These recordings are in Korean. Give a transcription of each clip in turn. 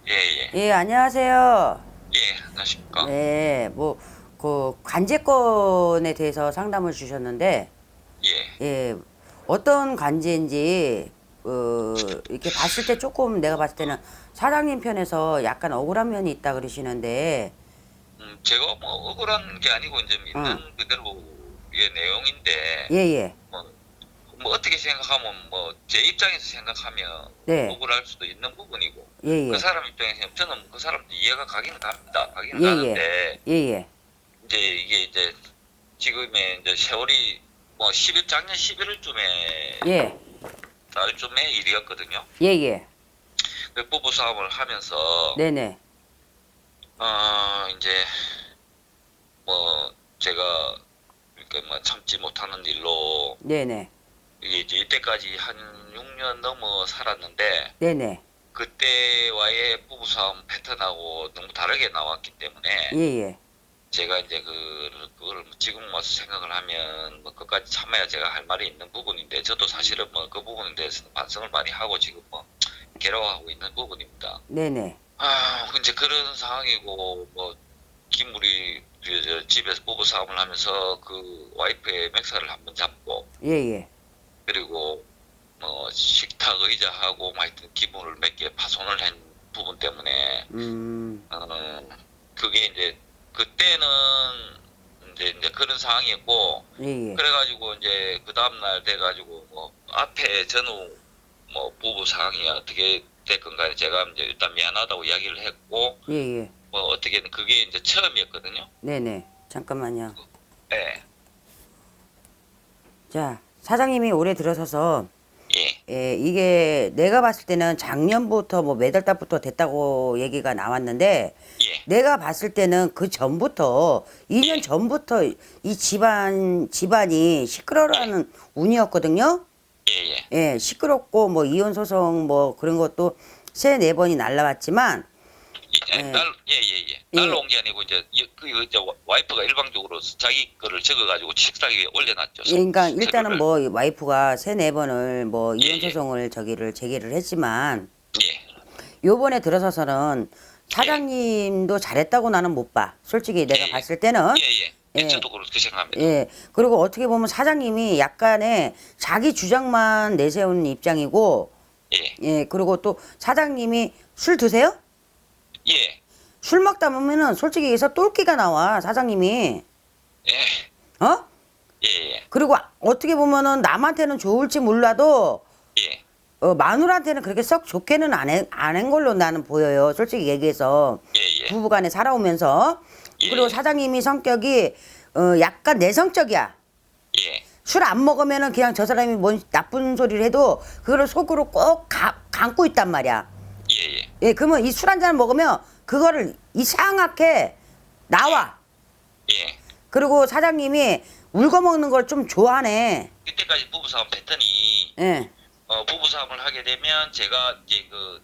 예, 예. 예, 안녕하세요. 예, 안녕하십니까? 네, 관제권에 대해서 상담을 주셨는데, 예. 예, 어떤 관제인지, 이렇게 봤을 때 조금 내가 봤을 때는 사장님 편에서 약간 억울한 면이 있다 그러시는데, 제가 뭐 억울한 게 아니고 이제 어, 있는 그대로의 내용인데, 예, 예, 뭐, 뭐 어떻게 생각하면 뭐 제 입장에서 생각하면 네, 억울할 수도 있는 부분이고, 예, 그 예, 사람 입장에서 저는 그 사람도 이해가 가기는 갑니다. 가기는 예, 예, 가는데, 예, 예, 이제 이게 이제 지금의 이제 세월이 뭐 작년 11월쯤에 예, 날쯤에 일이었거든요. 예, 예, 그 부부 싸움을 하면서 네네, 이제 뭐 제가 그러니까 뭐 참지 못하는 일로 네네, 이게 이제 이때까지 한 6년 넘어 살았는데 네네, 그때와의 부부싸움 패턴하고 너무 다르게 나왔기 예, 때문에 예, 제가 이제 그걸 지금 와서 생각을 하면 뭐 끝까지 참아야 제가 할 말이 있는 부분인데 저도 사실은 뭐 그 부분에 대해서는 반성을 많이 하고 지금 뭐 괴로워하고 있는 부분입니다. 네네, 이제 그런 상황이고 뭐 김우리 집에서 부부 싸움을 하면서 그 와이프의 맥살을 한번 잡고 예, 예, 그리고 뭐 식탁 의자하고 뭐 하여튼 기물을 몇 개 파손을 한 부분 때문에 음, 어 그게 이제 그때는 이제 그런 상황이었고 예, 예, 그래가지고 이제 그 다음날 돼가지고 뭐 앞에 전후 뭐 부부 상황이 어떻게 됐건 간에 제가 이제 일단 미안하다고 이야기를 했고 예, 예, 뭐 어떻게든 그게 이제 처음이었거든요. 네네, 잠깐만요. 예, 자, 사장님이 올해 들어서서 예, 예, 이게 내가 봤을 때는 작년부터 뭐 매달 달부터 됐다고 얘기가 나왔는데 예, 내가 봤을 때는 그 전부터 2년 예, 전부터 이 집안이 시끄러워하는 운이었거든요. 예, 예. 예, 시끄럽고 뭐 이혼 소송 뭐 그런 것도 세 네 번이 날라왔지만 예, 예, 예, 예. 예, 날로 온 게 아니고 그 이제 와이프가 일방적으로 자기 거를 적어가지고 식탁 위에 올려놨죠. 예, 그러니까 일단은 서류를. 뭐 와이프가 세 네 번을 뭐 예, 이혼 예, 소송을 저기를 제기를 했지만 예, 요번에 들어서서는 예, 사장님도 잘했다고 나는 못 봐. 솔직히 예, 내가 예, 봤을 때는. 예, 예. 예, 예, 저도 그렇게 생각합니다. 예. 그리고 어떻게 보면 사장님이 약간의 자기 주장만 내세우는 입장이고, 예, 예. 그리고 또 사장님이 술 드세요? 예, 술 먹다 보면은 솔직히 얘기해서 똘끼가 나와, 사장님이. 예, 어? 예, 예, 그리고 어떻게 보면은 남한테는 좋을지 몰라도, 예, 마누라한테는 그렇게 썩 좋게는 안 한 걸로 나는 보여요. 솔직히 얘기해서. 예, 예, 부부간에 살아오면서. 예, 그리고 사장님이 성격이 약간 내성적이야. 예, 술 안 먹으면은 그냥 저 사람이 뭔 나쁜 소리를 해도 그거를 속으로 꼭 감고 있단 말이야. 예, 예, 예, 그러면 이 술 한 잔 먹으면 그거를 이상하게 나와. 예. 그리고 사장님이 울고 먹는 걸 좀 좋아하네. 그때까지 부부싸움 패턴이 예, 부부싸움을 하게 되면 제가 이제 그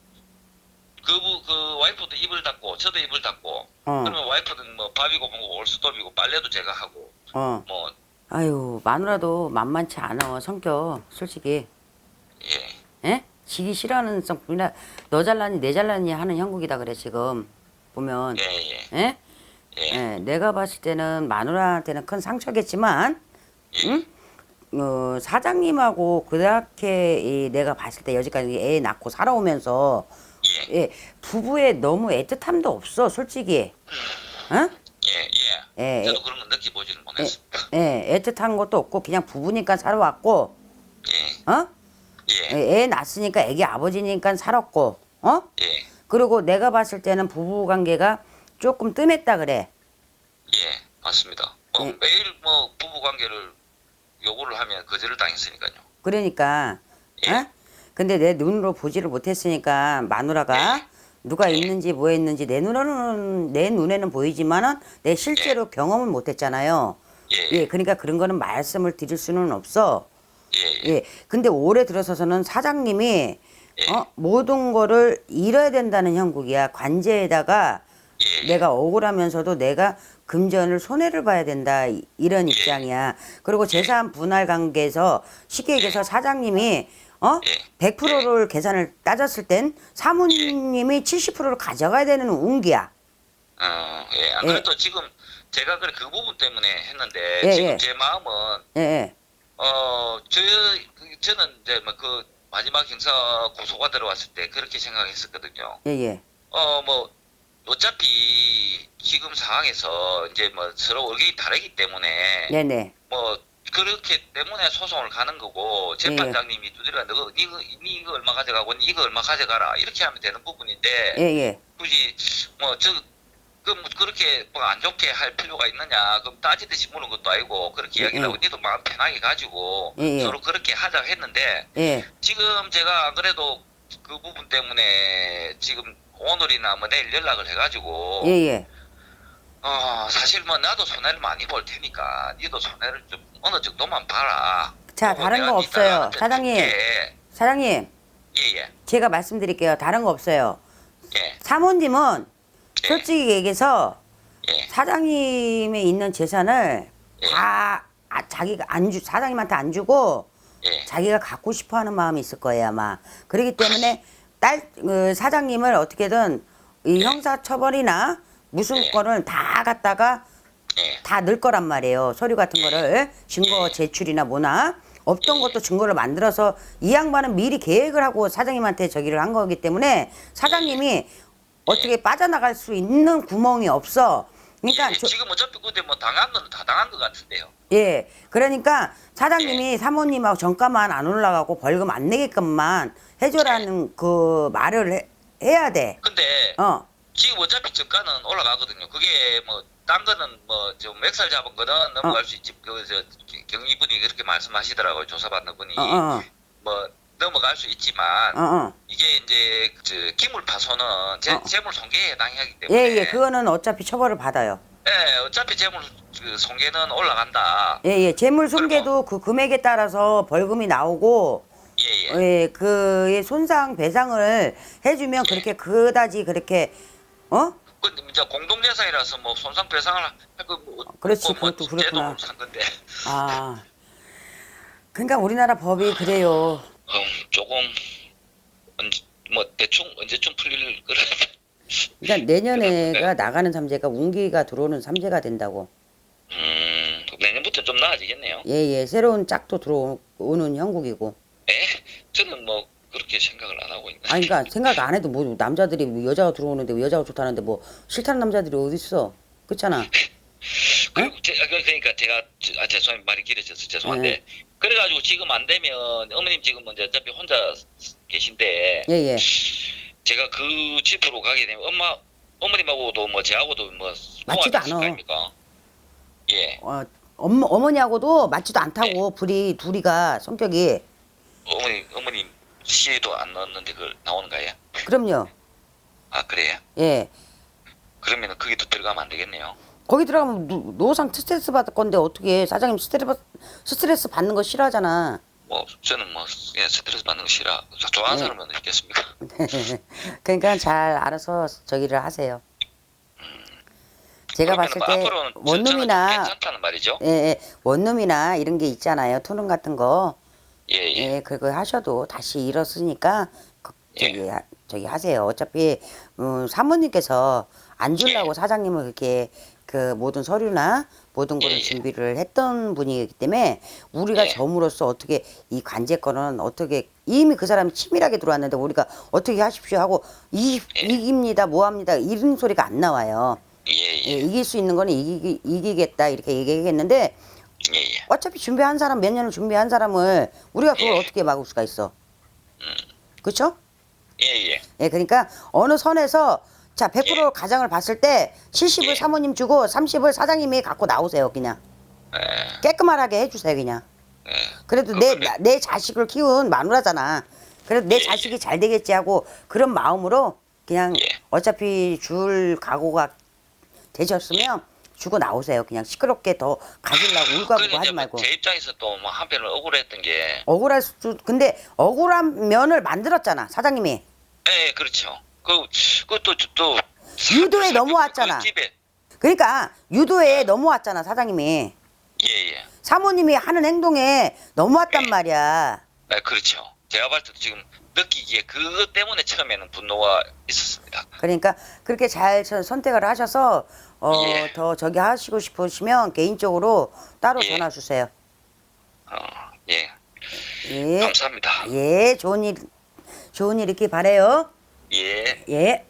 와이프도 입을 닫고 저도 입을 닫고 어, 그러면 와이프는 뭐 밥이고 뭐고 올스톱이고 빨래도 제가 하고 어. 뭐 아유, 마누라도 만만치 않아, 성격, 솔직히. 예, 예? 지기 싫어하는 성품이나 너 잘나니 내 잘나니 하는 형국이다 그래, 지금. 보면. 예, 예, 예? 예, 예, 내가 봤을 때는 마누라한테는 큰 상처겠지만, 응? 사장님하고 그렇게 내가 봤을 때 여지까지 애 낳고 살아오면서 예, 예, 부부에 너무 애틋함도 없어, 솔직히. 어? 예, 예, 예. 저도 그런 건 느껴보지는 예, 못했습니다. 예, 애틋한 것도 없고 그냥 부부니까 살아왔고, 예, 어? 예, 애 낳았으니까 애기 아버지니까 살았고, 어? 예, 그리고 내가 봤을 때는 부부 관계가 조금 뜸했다 그래. 예, 맞습니다. 뭐 예, 매일 뭐 부부 관계를 요구를 하면 거절을 당했으니까요. 그러니까, 예, 어? 근데 내 눈으로 보지를 못했으니까 마누라가 누가 예, 있는지 뭐 했는지 내 눈에는 보이지만은 내 실제로 경험을 못했잖아요. 예, 예, 그러니까 그런 거는 말씀을 드릴 수는 없어. 예, 예, 예, 근데 올해 들어서서는 사장님이 예, 모든 거를 잃어야 된다는 형국이야. 관제에다가 예, 예, 내가 억울하면서도 내가 금전을 손해를 봐야 된다 이런 입장이야. 그리고 재산 분할 관계에서 쉽게 얘기해서 사장님이 예. 100%를 계산을 따졌을 땐 사모님이 70%를 가져가야 되는 운기야. 예. 안 예. 그래도 지금 제가 그 부분 때문에 했는데 예, 지금 예. 제 마음은 예, 예. 저는 이제 뭐 그 마지막 형사 고소가 들어왔을 때 그렇게 생각했었거든요. 예, 예. 뭐 어차피 지금 상황에서 이제 뭐 서로 의견이 다르기 때문에 네네. 뭐 그렇기 때문에 소송을 가는 거고 재판장님이 두드려 너 이거 얼마 가져가고 니 이거 얼마 가져가라 이렇게 하면 되는 부분인데 예, 예. 굳이 뭐 그렇게 뭐 안 좋게 할 필요가 있느냐 그럼 따지듯이 무는 것도 아니고 그렇게 예, 이야기를 하고 예. 니도 마음 편하게 가지고 예, 예. 서로 그렇게 하자고 했는데 예. 지금 제가 안 그래도 그 부분 때문에 지금 오늘이나 뭐 내일 연락을 해가지고 예, 예. 사실 뭐 나도 손해를 많이 볼 테니까 니도 손해를 좀 어느 정도만 봐라. 자, 그리고 다른 내가 거 니 없어요. 딸한테 사장님. 줄게. 사장님, 예. 제가 말씀드릴게요. 다른 거 없어요. 예. 사모님은 예. 솔직히 얘기해서 예. 사장님의 있는 재산을 예. 다 자기가 사장님한테 안 주고 예. 자기가 갖고 싶어 하는 마음이 있을 거예요, 아마. 그렇기 때문에 사장님을 어떻게든 이 예. 형사처벌이나 무슨 예. 거를 다 갖다가 예. 다 넣을 거란 말이에요. 서류 같은 거를 증거 제출이나 뭐나 없던 것도 증거를 만들어서 이 양반은 미리 계획을 하고 사장님한테 저기를 한 거기 때문에 사장님이 어떻게 빠져나갈 수 있는 구멍이 없어. 그러니까 예. 지금 어차피 근데 뭐 당한 건 다 당한 것 같은데요. 예, 그러니까 사장님이 사모님하고 정가만 안 올라가고 벌금 안 내게끔만 해줘라는 그 말을 해야 돼. 근데 지금 어차피 정가는 올라가거든요. 그게 뭐 딴 거는 뭐 좀 맥살 잡은 거는 넘어갈 수 있지. 경위분이 그렇게 말씀하시더라고요. 조사받는 분이 뭐 넘어갈 수 있지만 이게 이제 기물 파손은 재물 손괴에 해당하기 때문에 예, 예, 그거는 어차피 처벌을 받아요. 예, 어차피 재물 손괴는 올라간다. 예, 예, 재물 손괴도 그 금액에 따라서 벌금이 나오고 예, 예. 예, 그의 손상 배상을 해주면 그렇게 그다지 그렇게 근데 이제 공동재산이라서 뭐 손상 배상을 할거 뭐 그렇지, 뭐 그것도 그렇구나. 제도 산 건데 그러니까 우리나라 법이 그래요. 조금 뭐 대충 언제쯤 풀릴 거라. 그러니까 내년에가 나가는 삼재가 운기가 들어오는 삼재가 된다고. 내년부터 좀 나아지겠네요. 예, 예, 새로운 짝도 들어오는 형국이고. 예? 저는 뭐 그렇게 생각을 안 하고 있는데. 아니, 그러니까 생각 안 해도 뭐 남자들이 뭐 여자가 들어오는데 여자가 좋다는데 뭐 싫다는 남자들이 어디 있어? 그렇잖아. 그리고 그러니까 제가 죄송합니다. 말이 길어져서 죄송한데 그래가지고 지금 안 되면 어머님 지금 이제 어차피 혼자 계신데 예, 예. 제가 그 집으로 가게 되면 어머님하고도 뭐 저하고도 뭐 맞지도 않아. 통화가 예. 어머니하고도 맞지도 않다고 둘이가 성격이. 어머님 시도 안 넣었는데 그걸 나오는 거예요? 그럼요. 아 그래요? 예. 그러면은 거기도 들어가면 안 되겠네요. 거기 들어가면 노상 스트레스 받을 건데 어떻게 사장님 스트레스 받는 거 싫어하잖아. 뭐 저는 뭐 스트레스 받는 거 싫어. 좋아하는 사람은 있겠습니까? 그러니까 잘 알아서 저기를 하세요. 제가 봤을 뭐 때 앞으로는 원룸이나 저는 괜찮다는 말이죠. 예, 예, 원룸이나 이런 게 있잖아요. 토론 같은 거. 예, 예. 예, 그거 하셔도 다시 일었으니까 저기 하세요. 어차피 사모님께서 안 주려고 사장님을 그렇게 그 모든 서류나 모든 거를 준비를 했던 분이기 때문에 우리가 점으로써 어떻게 이 관제권은 어떻게 이미 그 사람이 치밀하게 들어왔는데 우리가 어떻게 하십시오 하고 이깁니다 뭐합니다 이런 소리가 안 나와요. 예, 이길 수 있는 거는 이기겠다 이렇게 얘기하겠는데 어차피 준비한 사람 몇 년을 준비한 사람을 우리가 그걸 어떻게 막을 수가 있어. 그렇죠? 예. 예, 그러니까 어느 선에서 자 100% 가정을 봤을 때 70을 사모님 주고 30을 사장님이 갖고 나오세요. 그냥 깨끗하게 해주세요. 그냥. 그래도 내 자식을 키운 마누라잖아. 그래도 내 자식이 잘 되겠지 하고 그런 마음으로 그냥 어차피 줄 각오가 되셨으면 주고 나오세요. 그냥 시끄럽게 더 가지려고 울고불고 하지 말고. 제 입장에서 또 뭐 한편으로 억울했던 게 억울할 수도 근데 억울한 면을 만들었잖아 사장님이. 예, 그렇죠. 그것도 또 유도에 넘어왔잖아. 그러니까 유도에 넘어왔잖아 사장님이. 예. 사모님이 하는 행동에 넘어왔단 말이야. 네, 그렇죠. 제가 봤을 때도 지금 느끼기에 그것 때문에 처음에는 분노가 있었습니다. 그러니까 그렇게 잘 선택을 하셔서 예. 더 저기 하시고 싶으시면 개인적으로 따로 예. 전화 주세요. 예. 예. 감사합니다. 예, 좋은 일 있길 바래요. 예. 예.